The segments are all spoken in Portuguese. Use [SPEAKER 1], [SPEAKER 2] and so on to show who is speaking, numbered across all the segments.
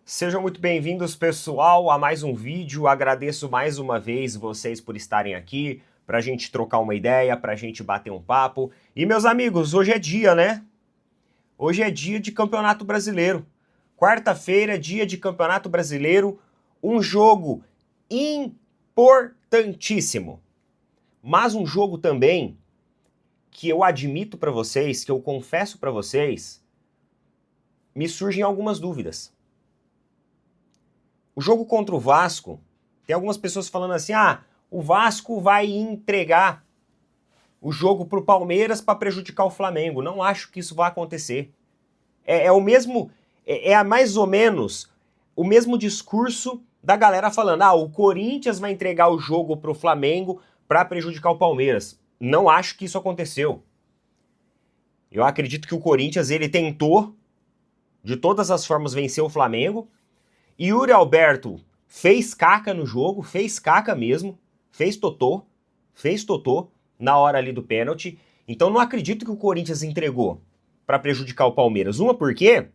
[SPEAKER 1] Sejam muito bem-vindos, pessoal, a mais um vídeo. Agradeço mais uma vez vocês por estarem aqui, pra gente trocar uma ideia, pra gente bater um papo. E, meus amigos, hoje é dia, né? Hoje é dia de Campeonato Brasileiro. Quarta-feira, dia de Campeonato Brasileiro, um jogo importantíssimo. Mas um jogo também que eu admito pra vocês, que eu confesso pra vocês, me surgem algumas dúvidas. O jogo contra o Vasco, tem algumas pessoas falando assim, o Vasco vai entregar o jogo pro Palmeiras para prejudicar o Flamengo. Não acho que isso vai acontecer. É mais ou menos o mesmo discurso da galera falando, o Corinthians vai entregar o jogo pro Flamengo para prejudicar o Palmeiras. Não acho que isso aconteceu. Eu acredito que o Corinthians, ele tentou, de todas as formas, vencer o Flamengo. E Yuri Alberto fez caca no jogo, fez caca mesmo, fez totô na hora ali do pênalti. Então não acredito que o Corinthians entregou para prejudicar o Palmeiras. Uma porque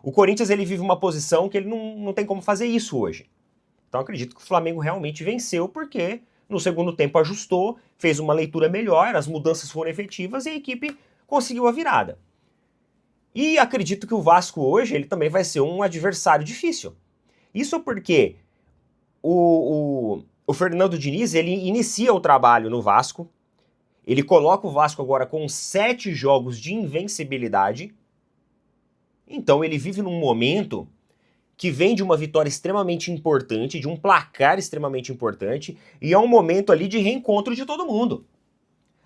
[SPEAKER 1] o Corinthians ele vive uma posição que ele não tem como fazer isso hoje. Então acredito que o Flamengo realmente venceu porque no segundo tempo ajustou, fez uma leitura melhor, as mudanças foram efetivas e a equipe conseguiu a virada. E acredito que o Vasco hoje ele também vai ser um adversário difícil. Isso porque o Fernando Diniz ele inicia o trabalho no Vasco, ele coloca o Vasco agora com 7 jogos de invencibilidade, então ele vive num momento que vem de uma vitória extremamente importante, de um placar extremamente importante, e é um momento ali de reencontro de todo mundo.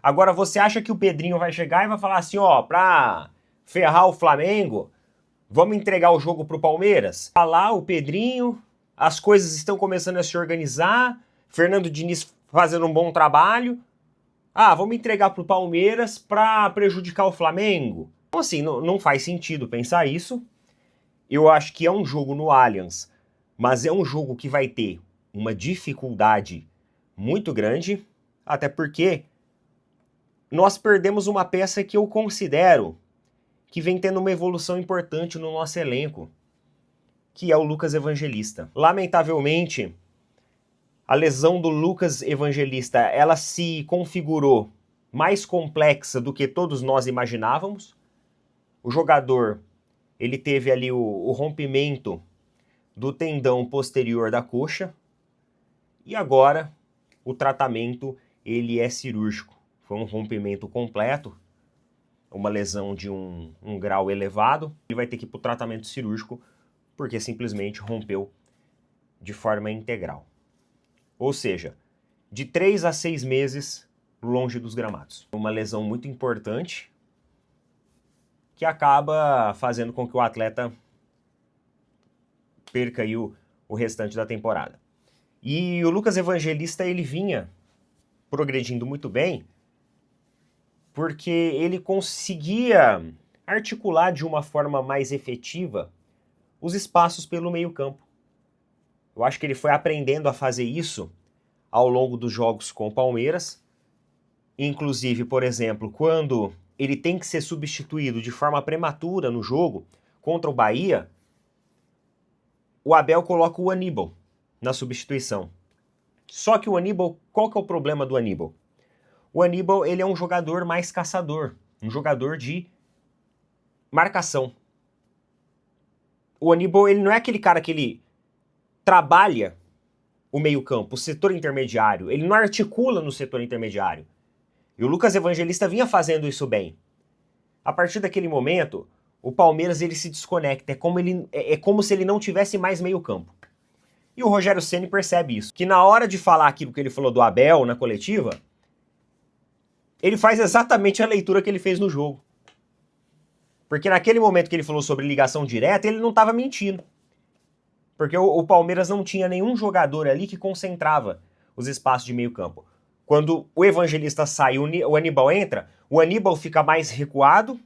[SPEAKER 1] Agora você acha que o Pedrinho vai chegar e vai falar assim, pra ferrar o Flamengo, vamos entregar o jogo pro Palmeiras? Tá lá o Pedrinho, as coisas estão começando a se organizar, Fernando Diniz fazendo um bom trabalho. Vamos entregar pro Palmeiras pra prejudicar o Flamengo? Então assim, não faz sentido pensar isso. Eu acho que é um jogo no Allianz, mas é um jogo que vai ter uma dificuldade muito grande, até porque nós perdemos uma peça que eu considero que vem tendo uma evolução importante no nosso elenco, que é o Lucas Evangelista. Lamentavelmente, a lesão do Lucas Evangelista, ela se configurou mais complexa do que todos nós imaginávamos. O jogador, ele teve ali o rompimento do tendão posterior da coxa, e agora o tratamento, ele é cirúrgico. Foi um rompimento completo, uma lesão de um grau elevado, ele vai ter que ir para o tratamento cirúrgico porque simplesmente rompeu de forma integral. Ou seja, de 3 a 6 meses longe dos gramados. Uma lesão muito importante que acaba fazendo com que o atleta perca aí o restante da temporada. E o Lucas Evangelista, ele vinha progredindo muito bem porque ele conseguia articular de uma forma mais efetiva os espaços pelo meio-campo. Eu acho que ele foi aprendendo a fazer isso ao longo dos jogos com o Palmeiras. Inclusive, por exemplo, quando ele tem que ser substituído de forma prematura no jogo contra o Bahia, o Abel coloca o Aníbal na substituição. Só que o Aníbal, qual que é o problema do Aníbal? O Aníbal, ele é um jogador mais caçador, um jogador de marcação. O Aníbal, ele não é aquele cara que ele trabalha o meio-campo, o setor intermediário, ele não articula no setor intermediário. E o Lucas Evangelista vinha fazendo isso bem. A partir daquele momento, o Palmeiras ele se desconecta, é como se ele não tivesse mais meio-campo. E o Rogério Ceni percebe isso, que na hora de falar aquilo que ele falou do Abel na coletiva, ele faz exatamente a leitura que ele fez no jogo. Porque naquele momento que ele falou sobre ligação direta, ele não estava mentindo. Porque o Palmeiras não tinha nenhum jogador ali que concentrava os espaços de meio campo. Quando o Evangelista sai e o Aníbal entra, o Aníbal fica mais recuado,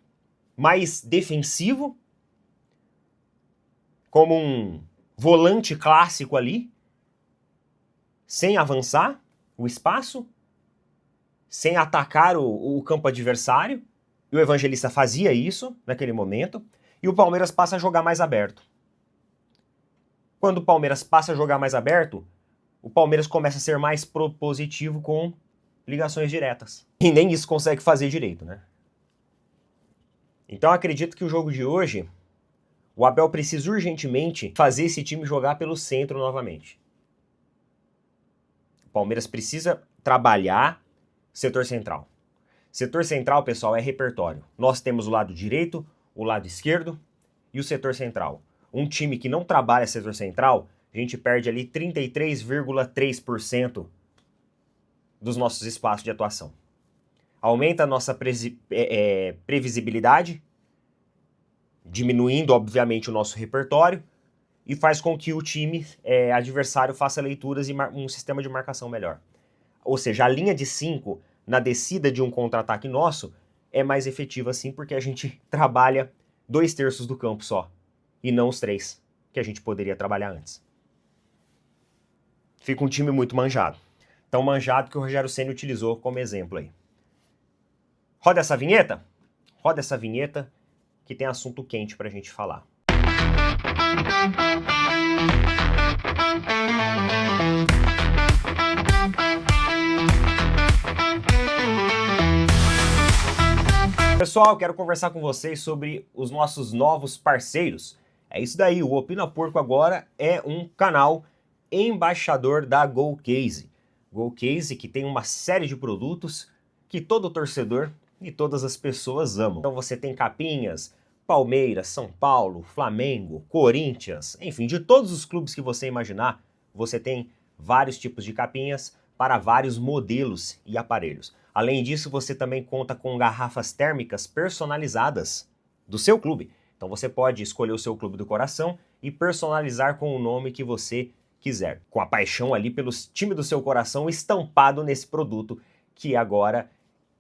[SPEAKER 1] mais defensivo, como um volante clássico ali, sem avançar o espaço, sem atacar o campo adversário, e o Evangelista fazia isso naquele momento, e o Palmeiras passa a jogar mais aberto. Quando o Palmeiras passa a jogar mais aberto, o Palmeiras começa a ser mais propositivo com ligações diretas. E nem isso consegue fazer direito, né? Então acredito que o jogo de hoje, o Abel precisa urgentemente fazer esse time jogar pelo centro novamente. O Palmeiras precisa trabalhar setor central. Setor central, pessoal, é repertório. Nós temos o lado direito, o lado esquerdo e o setor central. Um time que não trabalha setor central, a gente perde ali 33,3% dos nossos espaços de atuação. Aumenta a nossa previsibilidade, diminuindo, obviamente, o nosso repertório, e faz com que o time adversário faça leituras e um sistema de marcação melhor. Ou seja, a linha de 5 na descida de um contra-ataque nosso é mais efetiva sim, porque a gente trabalha 2/3 do campo só, e não os 3 que a gente poderia trabalhar antes. Fica um time muito manjado. Tão manjado que o Rogério Ceni utilizou como exemplo aí. Roda essa vinheta? Roda essa vinheta que tem assunto quente pra gente falar. Pessoal, quero conversar com vocês sobre os nossos novos parceiros. É isso daí, o Opina Porco agora é um canal embaixador da GoCase. GoCase que tem uma série de produtos que todo torcedor e todas as pessoas amam. Então você tem capinhas, Palmeiras, São Paulo, Flamengo, Corinthians, enfim, de todos os clubes que você imaginar, você tem vários tipos de capinhas para vários modelos e aparelhos. Além disso, você também conta com garrafas térmicas personalizadas do seu clube. Então você pode escolher o seu clube do coração e personalizar com o nome que você quiser, com a paixão ali pelo time do seu coração estampado nesse produto, que agora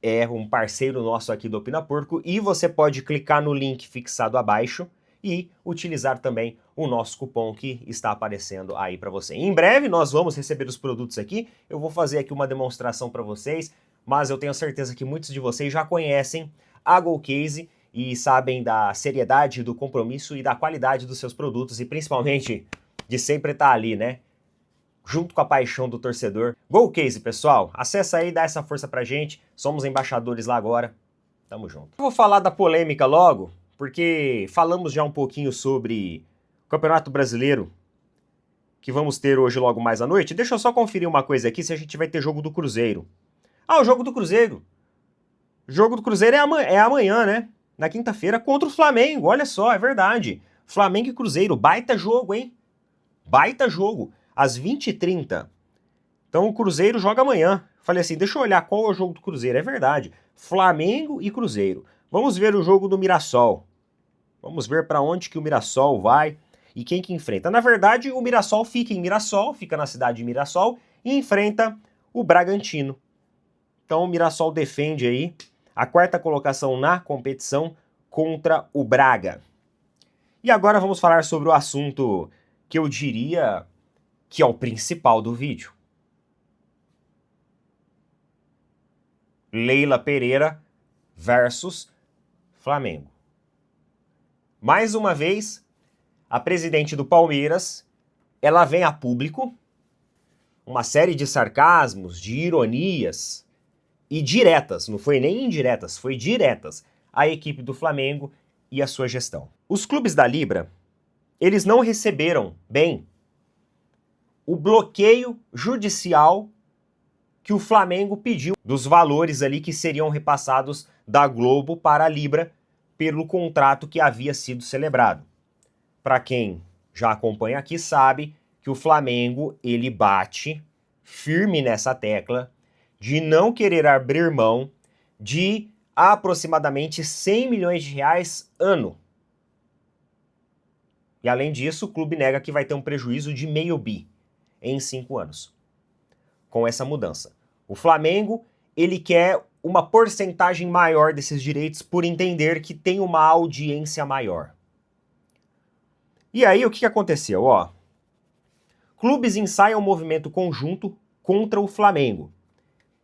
[SPEAKER 1] é um parceiro nosso aqui do Opina Porco, e você pode clicar no link fixado abaixo e utilizar também o nosso cupom que está aparecendo aí para você. Em breve nós vamos receber os produtos aqui, eu vou fazer aqui uma demonstração para vocês, mas eu tenho certeza que muitos de vocês já conhecem a GoCase e sabem da seriedade, do compromisso e da qualidade dos seus produtos e principalmente de sempre estar ali, né? Junto com a paixão do torcedor. GoCase, pessoal, acessa aí, dá essa força pra gente, somos embaixadores lá agora, tamo junto. Eu vou falar da polêmica logo, porque falamos já um pouquinho sobre o Campeonato Brasileiro, que vamos ter hoje logo mais à noite. Deixa eu só conferir uma coisa aqui, se a gente vai ter jogo do Cruzeiro. Ah, o jogo do Cruzeiro. O jogo do Cruzeiro é amanhã, né? Na quinta-feira contra o Flamengo, olha só, é verdade. Flamengo e Cruzeiro, baita jogo, hein? Baita jogo, às 20h30. Então o Cruzeiro joga amanhã. Falei assim, deixa eu olhar qual é o jogo do Cruzeiro. É verdade, Flamengo e Cruzeiro. Vamos ver o jogo do Mirassol. Vamos ver para onde que o Mirassol vai e quem que enfrenta. Na verdade, o Mirassol fica em Mirassol, fica na cidade de Mirassol e enfrenta o Bragantino. Então o Mirassol defende aí a 4ª colocação na competição contra o Braga. E agora vamos falar sobre o assunto que eu diria que é o principal do vídeo. Leila Pereira versus Flamengo. Mais uma vez, a presidente do Palmeiras, ela vem a público, uma série de sarcasmos, de ironias e diretas, não foi nem indiretas, foi diretas, à equipe do Flamengo e à sua gestão. Os clubes da Libra, eles não receberam bem o bloqueio judicial que o Flamengo pediu dos valores ali que seriam repassados da Globo para a Libra pelo contrato que havia sido celebrado. Para quem já acompanha aqui sabe que o Flamengo ele bate firme nessa tecla de não querer abrir mão de aproximadamente 100 milhões de reais ano. E além disso, o clube nega que vai ter um prejuízo de meio bi em 5 anos. Com essa mudança. O Flamengo, ele quer uma porcentagem maior desses direitos por entender que tem uma audiência maior. E aí, o que aconteceu? Ó, clubes ensaiam um movimento conjunto contra o Flamengo.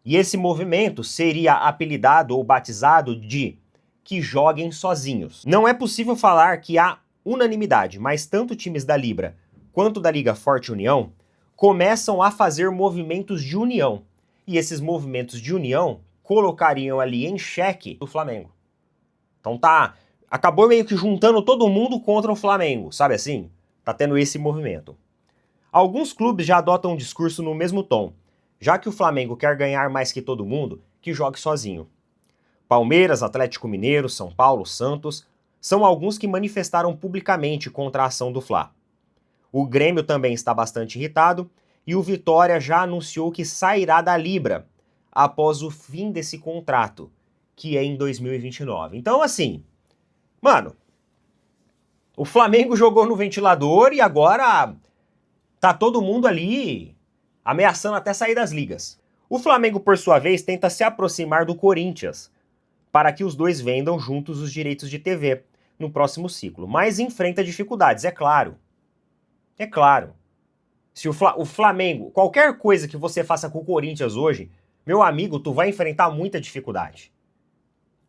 [SPEAKER 1] E esse movimento seria apelidado ou batizado de que joguem sozinhos. Não é possível falar que há unanimidade, mas tanto times da Libra quanto da Liga Forte União começam a fazer movimentos de união. E esses movimentos de união colocariam ali em xeque o Flamengo. Então acabou meio que juntando todo mundo contra o Flamengo, sabe assim? Tá tendo esse movimento. Alguns clubes já adotam um discurso no mesmo tom. Já que o Flamengo quer ganhar mais que todo mundo, que jogue sozinho. Palmeiras, Atlético Mineiro, São Paulo, Santos são alguns que manifestaram publicamente contra a ação do Fla. O Grêmio também está bastante irritado e o Vitória já anunciou que sairá da Libra após o fim desse contrato, que é em 2029. Então, assim, mano, o Flamengo jogou no ventilador e agora tá todo mundo ali ameaçando até sair das ligas. O Flamengo, por sua vez, tenta se aproximar do Corinthians para que os dois vendam juntos os direitos de TV no próximo ciclo, mas enfrenta dificuldades, é claro. É claro. Se o Flamengo, qualquer coisa que você faça com o Corinthians hoje, meu amigo, tu vai enfrentar muita dificuldade.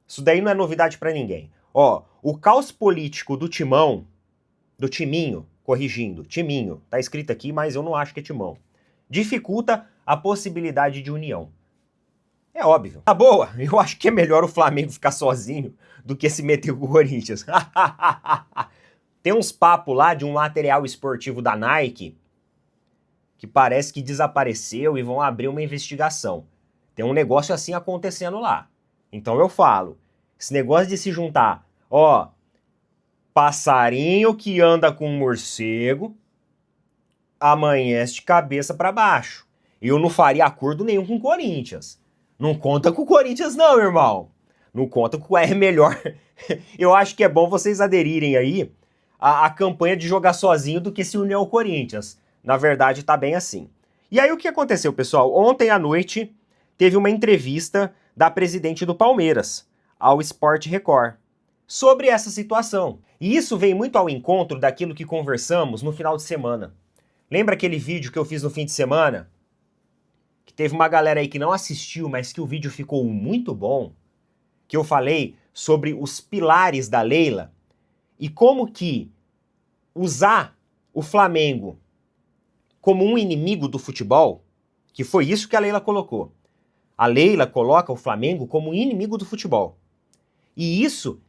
[SPEAKER 1] Isso daí não é novidade pra ninguém. Ó, o caos político do Timão, do Timinho, corrigindo, Timinho, tá escrito aqui, mas eu não acho que é Timão, dificulta a possibilidade de união. É óbvio. Tá boa, eu acho que é melhor o Flamengo ficar sozinho do que se meter com o Corinthians. Tem uns papos lá de um material esportivo da Nike que parece que desapareceu e vão abrir uma investigação. Tem um negócio assim acontecendo lá. Então eu falo, esse negócio de se juntar, ó, passarinho que anda com um morcego amanhece de cabeça para baixo. Eu não faria acordo nenhum com o Corinthians. Não conta com o Corinthians não, irmão. Não conta com é melhor. Eu acho que é bom vocês aderirem aí à campanha de jogar sozinho do que se unir ao Corinthians. Na verdade, tá bem assim. E aí o que aconteceu, pessoal? Ontem à noite teve uma entrevista da presidente do Palmeiras ao Sport Record sobre essa situação. E isso vem muito ao encontro daquilo que conversamos no final de semana. Lembra aquele vídeo que eu fiz no fim de semana? Que teve uma galera aí que não assistiu, mas que o vídeo ficou muito bom. Que eu falei sobre os pilares da Leila e como que usar o Flamengo como um inimigo do futebol, que foi isso que a Leila colocou. A Leila coloca o Flamengo como um inimigo do futebol. E isso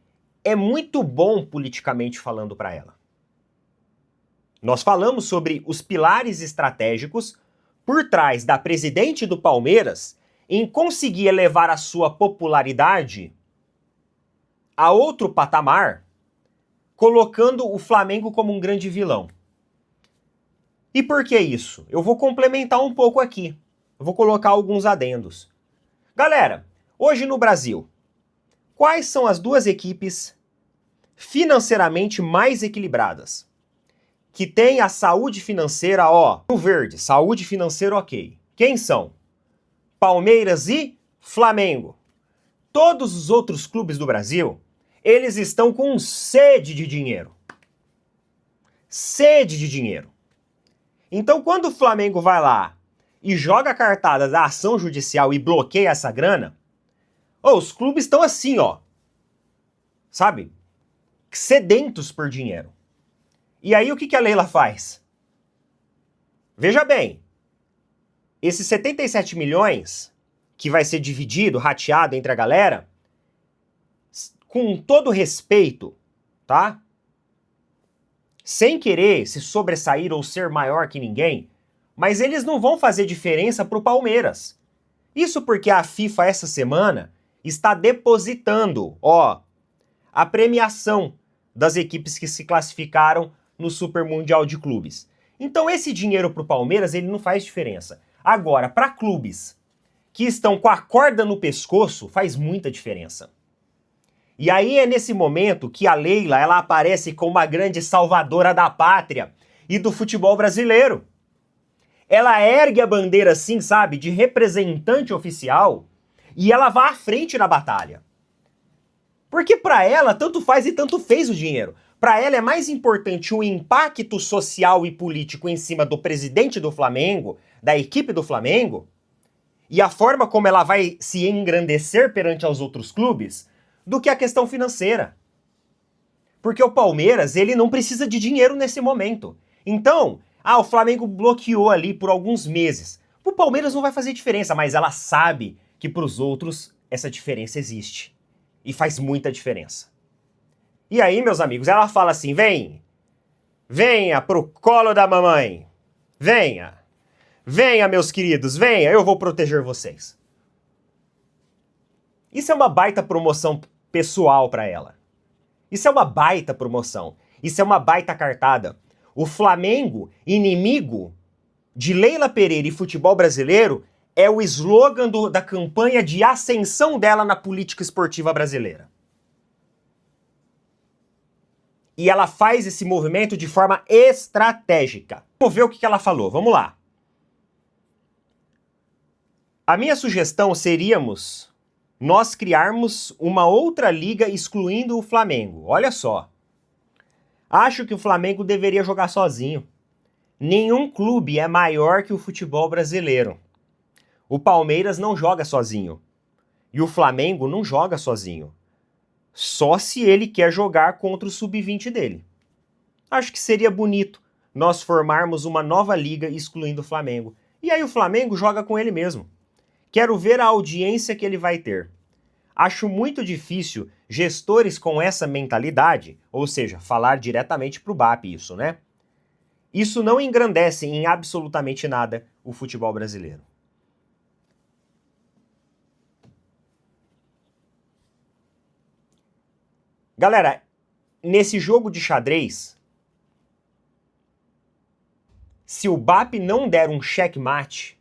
[SPEAKER 1] é muito bom politicamente falando para ela. Nós falamos sobre os pilares estratégicos por trás da presidente do Palmeiras em conseguir elevar a sua popularidade a outro patamar, colocando o Flamengo como um grande vilão. E por que isso? Eu vou complementar um pouco aqui. Eu vou colocar alguns adendos. Galera, hoje no Brasil, quais são as duas equipes financeiramente mais equilibradas? Que tem a saúde financeira, ó, no verde, saúde financeira ok. Quem são? Palmeiras e Flamengo. Todos os outros clubes do Brasil, eles estão com sede de dinheiro. Sede de dinheiro. Então, quando o Flamengo vai lá e joga a cartada da ação judicial e bloqueia essa grana, os clubes estão assim, ó. Sabe? Sedentos por dinheiro. E aí, o que a Leila faz? Veja bem, esses 77 milhões que vai ser dividido, rateado entre a galera, com todo respeito, tá? Sem querer se sobressair ou ser maior que ninguém, mas eles não vão fazer diferença pro Palmeiras. Isso porque a FIFA essa semana está depositando, ó, a premiação das equipes que se classificaram no Super Mundial de Clubes. Então esse dinheiro pro Palmeiras, ele não faz diferença. Agora, para clubes que estão com a corda no pescoço, faz muita diferença. E aí é nesse momento que a Leila, ela aparece como uma grande salvadora da pátria e do futebol brasileiro. Ela ergue a bandeira assim, sabe, de representante oficial e ela vai à frente na batalha. Porque para ela, tanto faz e tanto fez o dinheiro. Para ela é mais importante o impacto social e político em cima do presidente do Flamengo, da equipe do Flamengo, e a forma como ela vai se engrandecer perante aos outros clubes, do que a questão financeira. Porque o Palmeiras, ele não precisa de dinheiro nesse momento. Então, o Flamengo bloqueou ali por alguns meses. O Palmeiras não vai fazer diferença, mas ela sabe que para os outros essa diferença existe. E faz muita diferença. E aí, meus amigos, ela fala assim, venha pro colo da mamãe. Venha, meus queridos, venha, eu vou proteger vocês. Isso é uma baita promoção pessoal para ela. Isso é uma baita promoção. Isso é uma baita cartada. O Flamengo, inimigo de Leila Pereira e futebol brasileiro, é o slogan da campanha de ascensão dela na política esportiva brasileira. E ela faz esse movimento de forma estratégica. Vamos ver o que ela falou, vamos lá. A minha sugestão seríamos nós criarmos uma outra liga excluindo o Flamengo. Olha só. Acho que o Flamengo deveria jogar sozinho. Nenhum clube é maior que o futebol brasileiro. O Palmeiras não joga sozinho. E o Flamengo não joga sozinho. Só se ele quer jogar contra o sub-20 dele. Acho que seria bonito nós formarmos uma nova liga excluindo o Flamengo. E aí o Flamengo joga com ele mesmo. Quero ver a audiência que ele vai ter. Acho muito difícil gestores com essa mentalidade, ou seja, falar diretamente pro BAP isso, né? Isso não engrandece em absolutamente nada o futebol brasileiro. Galera, nesse jogo de xadrez, se o BAP não der um checkmate,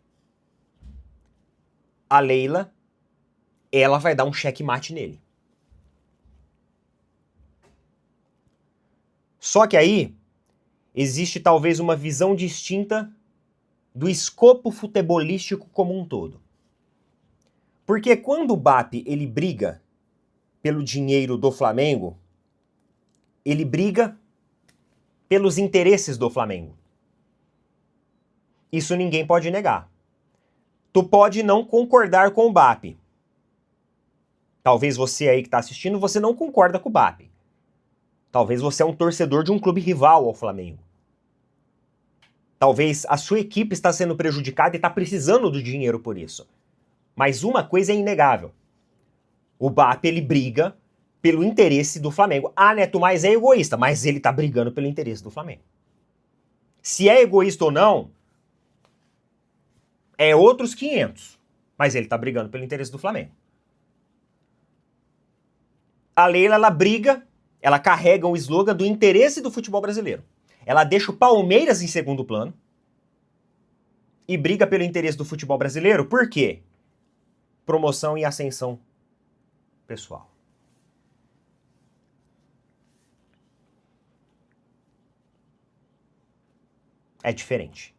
[SPEAKER 1] a Leila, ela vai dar um checkmate nele. Só que aí, existe talvez uma visão distinta do escopo futebolístico como um todo. Porque quando o BAP ele briga pelo dinheiro do Flamengo, ele briga pelos interesses do Flamengo. Isso ninguém pode negar. Tu pode não concordar com o BAP. Talvez você aí que está assistindo, você não concorda com o BAP. Talvez você é um torcedor de um clube rival ao Flamengo. Talvez a sua equipe está sendo prejudicada e está precisando do dinheiro por isso. Mas uma coisa é inegável. O BAP, ele briga pelo interesse do Flamengo. Ah, Neto, mas é egoísta. Mas ele tá brigando pelo interesse do Flamengo. Se é egoísta ou não, é outros 500. Mas ele tá brigando pelo interesse do Flamengo. A Leila, ela briga, ela carrega o slogan do interesse do futebol brasileiro. Ela deixa o Palmeiras em segundo plano e briga pelo interesse do futebol brasileiro. Por quê? Promoção e ascensão pessoal. É diferente.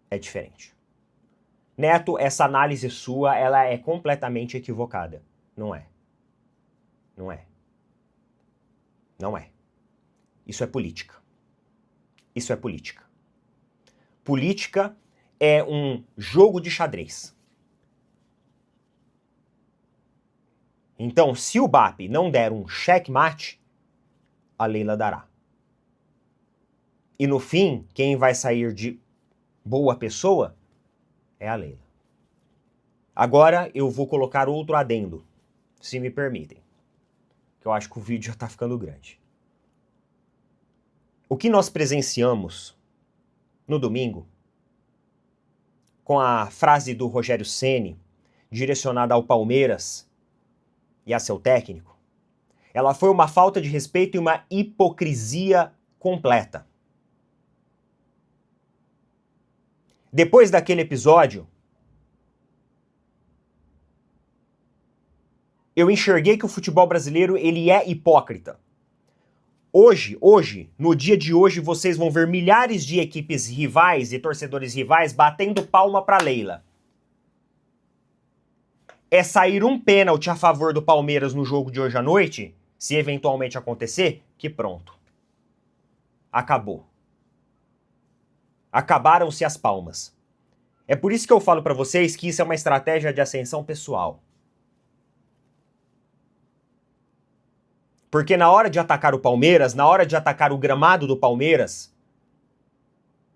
[SPEAKER 1] É diferente. Neto, essa análise sua, ela é completamente equivocada. Não é. Não é. Não é. Isso é política. Isso é política. Política é um jogo de xadrez. Então, se o BAP não der um checkmate, a Leila dará. E no fim, quem vai sair de boa pessoa é a Leila. Agora eu vou colocar outro adendo, se me permitem. Que eu acho que o vídeo já está ficando grande. O que nós presenciamos no domingo, com a frase do Rogério Ceni, direcionada ao Palmeiras e a seu técnico, ela foi uma falta de respeito e uma hipocrisia completa. Depois daquele episódio, eu enxerguei que o futebol brasileiro ele é hipócrita. Hoje, no dia de hoje, vocês vão ver milhares de equipes rivais e torcedores rivais batendo palma para Leila. É sair um pênalti a favor do Palmeiras no jogo de hoje à noite, se eventualmente acontecer, que pronto. Acabou. Acabaram-se as palmas. É por isso que eu falo para vocês que isso é uma estratégia de ascensão pessoal. Porque na hora de atacar o Palmeiras, na hora de atacar o gramado do Palmeiras,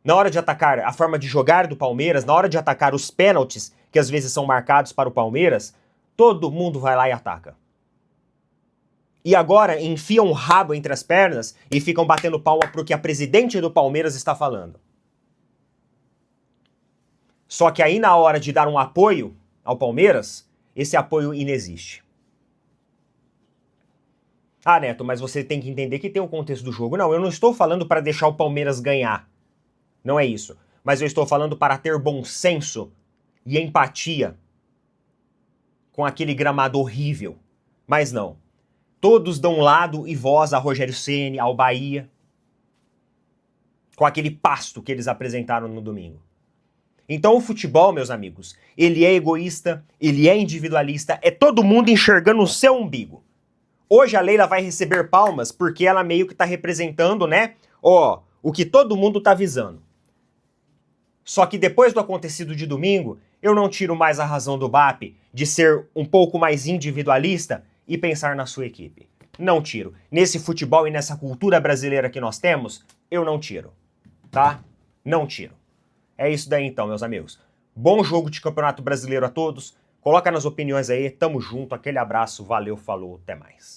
[SPEAKER 1] na hora de atacar a forma de jogar do Palmeiras, na hora de atacar os pênaltis, que às vezes são marcados para o Palmeiras, todo mundo vai lá e ataca. E agora enfiam o rabo entre as pernas e ficam batendo palma pro que a presidente do Palmeiras está falando. Só que aí na hora de dar um apoio ao Palmeiras, esse apoio inexiste. Ah, Neto, mas você tem que entender que tem o contexto do jogo. Não, eu não estou falando para deixar o Palmeiras ganhar. Não é isso. Mas eu estou falando para ter bom senso e empatia com aquele gramado horrível. Mas não. Todos dão lado e voz a Rogério Ceni, ao Bahia, com aquele pasto que eles apresentaram no domingo. Então o futebol, meus amigos, ele é egoísta, ele é individualista, é todo mundo enxergando o seu umbigo. Hoje a Leila vai receber palmas porque ela meio que tá representando, né, o que todo mundo tá visando. Só que depois do acontecido de domingo, eu não tiro mais a razão do BAP de ser um pouco mais individualista e pensar na sua equipe. Não tiro. Nesse futebol e nessa cultura brasileira que nós temos, eu não tiro. Tá? Não tiro. É isso daí então, meus amigos. Bom jogo de Campeonato Brasileiro a todos. Coloca nas opiniões aí. Tamo junto. Aquele abraço. Valeu, falou. Até mais.